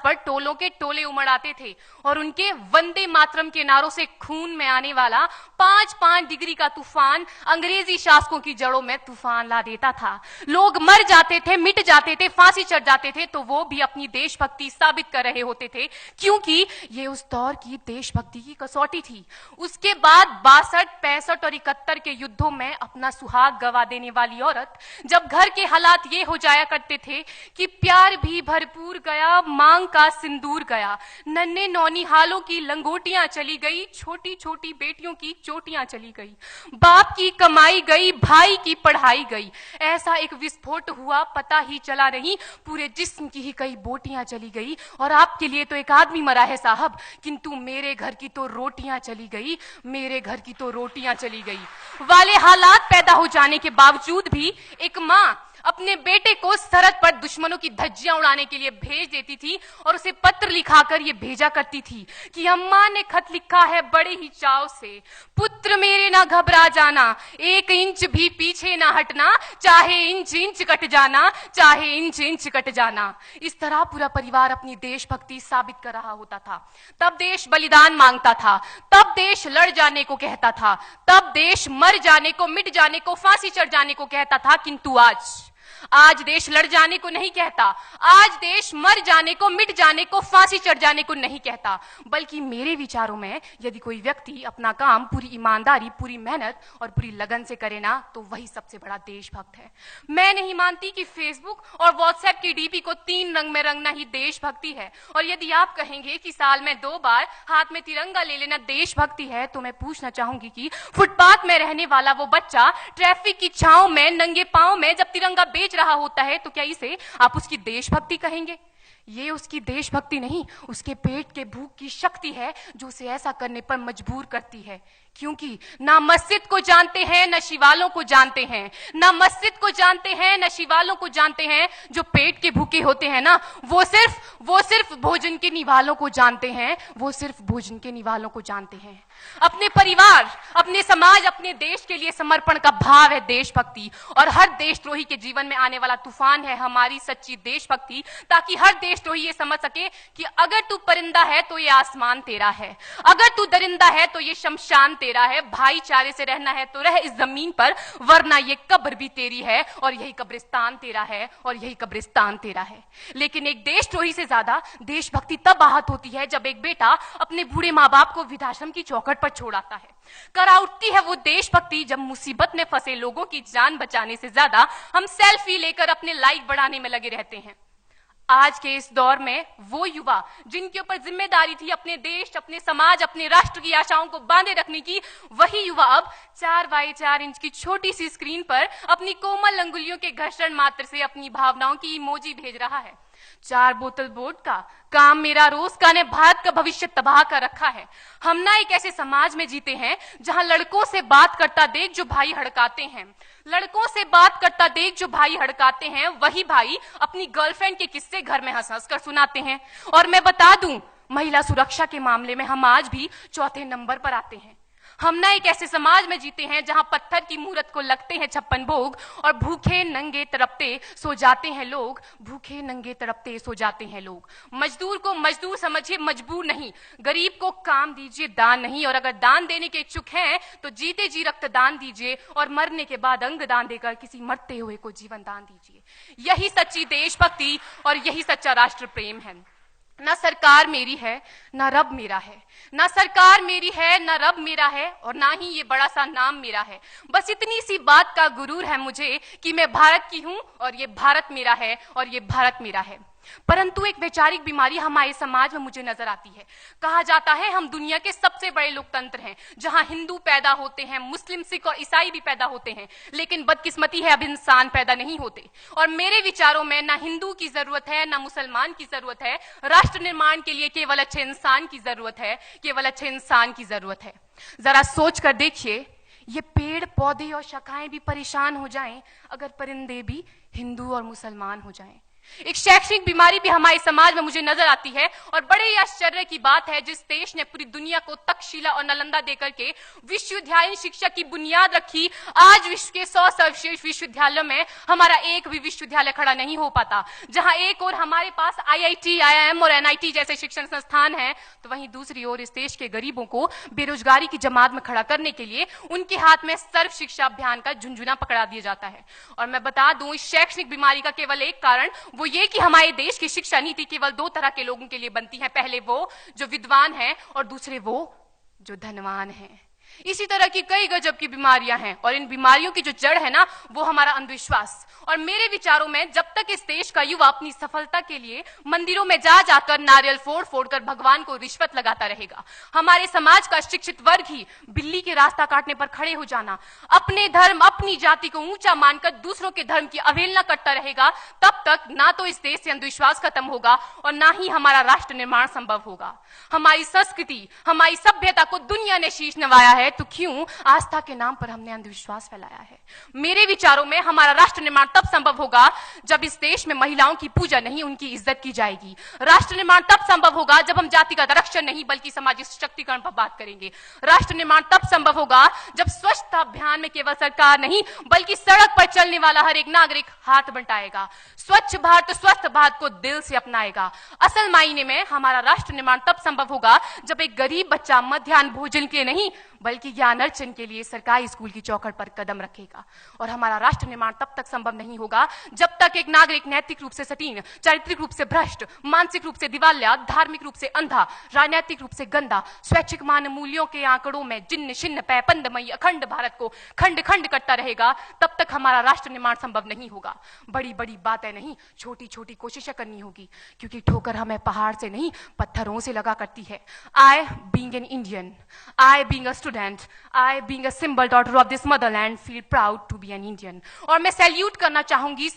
पर टोलों के टोले उमड़ आते थे और उनके वंदे मातरम के नारों से खून में आने वाला 5-5 डिग्री का तूफान अंग्रेजी शासकों की जड़ों में तूफान ला देता था। लोग मर जाते थे, मिट जाते थे, फांसी चढ़ जाते थे, तो वो भी अपनी देशभक्ति साबित कर रहे होते थे, क्योंकि ये उस दौर की देशभक्ति की कसौटी थी। उसके बाद 62, 65 और 71 के युद्धों में अपना सुहाग गवा देने वाली औरत, जब घर के हालात ये हो जाया करते थे कि प्यार भी भरपूर गया, मांग का सिंदूर गया, नन्हे नौनिहालों की लंगोटियां चली गई, छोटी छोटी बेटियों की चोटियां चली गई, बाप की कमाई गई, भाई की पढ़ाई गई, ऐसा एक विस्फोट हुआ पता ही चला नहीं, पूरे जिस्म की ही कई बोटियां चली गई। और आपके लिए तो एक आदमी मरा है साहब, किंतु मेरे घर की तो रोटियां चली गई, मेरे घर की तो रोटियां चली गई वाले हालात पैदा हो जाने के बावजूद भी एक मां अपने बेटे को सरहद पर दुश्मनों की धज्जियां उड़ाने के लिए भेज देती थी और उसे पत्र लिखाकर ये भेजा करती थी कि अम्मा ने खत लिखा है बड़े ही चाव से, पुत्र मेरे ना घबरा जाना, 1 इंच भी पीछे ना हटना, चाहे इंच इंच कट जाना, चाहे इंच इंच कट जाना। इस तरह पूरा परिवार अपनी देशभक्ति साबित कर रहा होता था। तब देश बलिदान मांगता था, तब देश लड़ जाने को कहता था, तब देश मर जाने को, मिट जाने को, फांसी चढ़ जाने को कहता था। किंतु आज देश लड़ जाने को नहीं कहता, आज देश मर जाने को, मिट जाने को, फांसी चढ़ जाने को नहीं कहता, बल्कि मेरे विचारों में यदि कोई व्यक्ति अपना काम पूरी ईमानदारी, पूरी मेहनत और पूरी लगन से करे ना, तो वही सबसे बड़ा देशभक्त है। मैं नहीं मानती कि फेसबुक और व्हाट्सएप की डीपी को 3 रंग में रंगना ही देशभक्ति है। और यदि आप कहेंगे कि साल में 2 बार हाथ में तिरंगा ले लेना देशभक्ति है, तो मैं पूछना चाहूंगी कि फुटपाथ में रहने वाला वो बच्चा ट्रैफिक की छांव में नंगे पांव में जब तिरंगा बेच रहा होता है, तो क्या इसे आप उसकी देशभक्ति कहेंगे? ये उसकी देशभक्ति नहीं, उसके पेट के भूख की शक्ति है जो उसे ऐसा करने पर मजबूर करती है। क्योंकि ना मस्जिद को जानते हैं, ना शिवालों को जानते हैं, ना मस्जिद को जानते हैं, ना शिवालों को जानते हैं। जो पेट के भूखे होते हैं ना, वो सिर्फ भोजन के निवालों को जानते हैं, वो सिर्फ भोजन के निवालों को जानते हैं। अपने परिवार, अपने समाज, अपने देश के लिए समर्पण का भाव है देशभक्ति। और हर देशद्रोही के जीवन में आने वाला तूफान है हमारी सच्ची देशभक्ति, ताकि हर देशद्रोही ये समझ सके कि अगर तू परिंदा है तो ये आसमान तेरा है, अगर तू दरिंदा है तो ये शमशान तेरा है, भाईचारे से रहना है तो रह इस जमीन पर, वरना ये कब्र भी तेरी है और यही कब्रिस्तान तेरा है और यही कब्रिस्तान तेरा है। लेकिन एक देशद्रोही से ज्यादा देशभक्ति तब आहत होती है जब एक बेटा अपने बूढ़े माँ बाप को वृद्धाश्रम की चौखट पर छोड़ आता है। करा उठती है वो देशभक्ति जब मुसीबत में फंसे लोगों की जान बचाने से ज्यादा हम सेल्फी लेकर अपने लाइक बढ़ाने में लगे रहते हैं। आज के इस दौर में वो युवा जिनके ऊपर जिम्मेदारी थी अपने देश, अपने समाज, अपने राष्ट्र की आशाओं को बांधे रखने की, वही युवा अब 4x4 इंच की छोटी सी स्क्रीन पर अपनी कोमल अंगुलियों के घर्षण मात्र से अपनी भावनाओं की इमोजी भेज रहा है। 4 बोतल वोडका, काम मेरा रोज का ने भारत का भविष्य तबाह कर रखा है। हम ना एक ऐसे समाज में जीते हैं जहां लड़कों से बात करता देख जो भाई हड़काते हैं, लड़कों से बात करता देख जो भाई हड़काते हैं, वही भाई अपनी गर्लफ्रेंड के किस्से घर में हंस हंस कर सुनाते हैं। और मैं बता दूं, महिला सुरक्षा के मामले में हम आज भी 4थे नंबर पर आते हैं। हम ना एक ऐसे समाज में जीते हैं जहां पत्थर की मूरत को लगते हैं 56 भोग और भूखे नंगे तड़पते सो जाते हैं लोग, भूखे नंगे तड़पते सो जाते हैं लोग। मजदूर को मजदूर समझिए, मजबूर नहीं। गरीब को काम दीजिए, दान नहीं। और अगर दान देने के इच्छुक हैं तो जीते जी रक्तदान दीजिए और मरने के बाद अंग दान देकर किसी मरते हुए को जीवन दान दीजिए। यही सच्ची देशभक्ति और यही सच्चा राष्ट्र प्रेम है। ना सरकार मेरी है, ना रब मेरा है, ना सरकार मेरी है, ना रब मेरा है, और ना ही ये बड़ा सा नाम मेरा है। बस इतनी सी बात का गुरूर है मुझे कि मैं भारत की हूं और ये भारत मेरा है और ये भारत मेरा है। परंतु एक वैचारिक बीमारी हमारे समाज में मुझे नजर आती है। कहा जाता है हम दुनिया के सबसे बड़े लोकतंत्र हैं, जहां हिंदू पैदा होते हैं, मुस्लिम, सिख और ईसाई भी पैदा होते हैं, लेकिन बदकिस्मती है अब इंसान पैदा नहीं होते। और मेरे विचारों में ना हिंदू की जरूरत है, ना मुसलमान की जरूरत है। राष्ट्र निर्माण के लिए केवल अच्छे इंसान की जरूरत है, केवल अच्छे इंसान की जरूरत है। जरा सोच कर देखिए, ये पेड़ पौधे और शाखाएं भी परेशान हो जाएं अगर परिंदे भी हिंदू और मुसलमान हो जाएं। एक शैक्षणिक बीमारी भी हमारे समाज में मुझे नजर आती है और बड़े ही आश्चर्य की बात है जिस देश ने पूरी दुनिया को तक्षशिला और नालंदा देकर के विश्वविद्यालय शिक्षा की बुनियाद रखी, आज विश्व के 100 सर्वश्रेष्ठ विश्वविद्यालयों में हमारा एक भी विश्वविद्यालय खड़ा नहीं हो पाता। जहां एक और हमारे पास IIT, IIM और NIT जैसे शिक्षण संस्थान हैं, तो वहीं दूसरी ओर इस देश के गरीबों को बेरोजगारी की जमात में खड़ा करने के लिए उनके हाथ में सर्व शिक्षा अभियान का झुंझुना पकड़ा दिया जाता है। और मैं बता दूं, इस शैक्षणिक बीमारी का केवल एक कारण वो ये कि हमारे देश की शिक्षा नीति केवल 2 तरह के लोगों के लिए बनती है, पहले वो जो विद्वान हैं और दूसरे वो जो धनवान हैं। इसी तरह की कई गजब की बीमारियां हैं और इन बीमारियों की जो जड़ है ना, वो हमारा अंधविश्वास। और मेरे विचारों में जब तक इस देश का युवा अपनी सफलता के लिए मंदिरों में जा जाकर नारियल फोड़ फोड़ कर भगवान को रिश्वत लगाता रहेगा, हमारे समाज का शिक्षित वर्ग ही बिल्ली के रास्ता काटने पर खड़े हो जाना, अपने धर्म अपनी जाति को ऊंचा मानकर दूसरों के धर्म की अवहेलना करता रहेगा, तब तक ना तो इस देश से अंधविश्वास खत्म होगा और ना ही हमारा राष्ट्र निर्माण संभव होगा। हमारी संस्कृति, हमारी सभ्यता को दुनिया ने शीश नवाया है, तो क्यों आस्था के नाम पर हमने अंधविश्वास फैलाया है? मेरे विचारों में हमारा राष्ट्र निर्माण तब संभव होगा जब इस देश में महिलाओं की पूजा नहीं, उनकी इज्जत की जाएगी। राष्ट्र निर्माण तब संभव होगा जब हम जातिगत आरक्षण नहीं बल्कि सामाजिक सशक्तिकरण पर बात करेंगे। राष्ट्र निर्माण तब संभव होगा जब स्वच्छता अभियान में केवल सरकार नहीं बल्कि सड़क पर चलने वाला हर एक नागरिक हाथ बंटाएगा, स्वच्छ भारत स्वस्थ भारत को दिल से अपनाएगा। असल मायने में हमारा राष्ट्र निर्माण तब संभव होगा जब एक गरीब बच्चा मध्याह्न भोजन के नहीं बल्कि ज्ञान अर्जन के लिए सरकारी स्कूल की चौखट पर कदम रखेगा। और हमारा राष्ट्र निर्माण तब तक संभव नहीं होगा जब तक एक नागरिक नैतिक रूप से सटीन, चारित्रिक रूप से भ्रष्ट, मानसिक रूप से दिवालिया, धार्मिक रूप से अंधा, राजनीतिक रूप से गंदा, स्वैच्छिक मान मूल्यों के आंकड़ों में जिन्न शिन्न पैपंदमयी अखंड भारत को खंड खंड करता रहेगा, तब तक हमारा राष्ट्र निर्माण संभव नहीं होगा। बड़ी बड़ी बातें नहीं, छोटी छोटी कोशिशें करनी होगी, क्योंकि ठोकर हमें पहाड़ से नहीं पत्थरों से लगा करती है। I being an Indian, I being a student, I being a symbol daughter of this motherland feel proud to be an Indian। और मैं सैल्यूट करना चाहूंगी